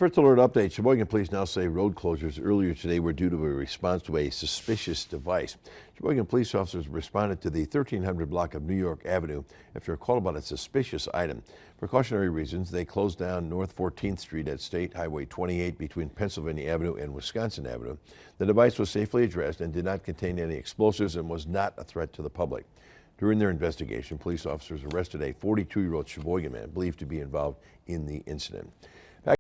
First alert update, Sheboygan Police now say road closures earlier today were due to a response to a suspicious device. Sheboygan police officers responded to the 1300 block of New York Avenue after a call about a suspicious item. For precautionary reasons, they closed down North 14th Street at State Highway 28 between Pennsylvania Avenue and Wisconsin Avenue. The device was safely addressed and did not contain any explosives and was not a threat to the public. During their investigation, police officers arrested a 42-year-old Sheboygan man believed to be involved in the incident.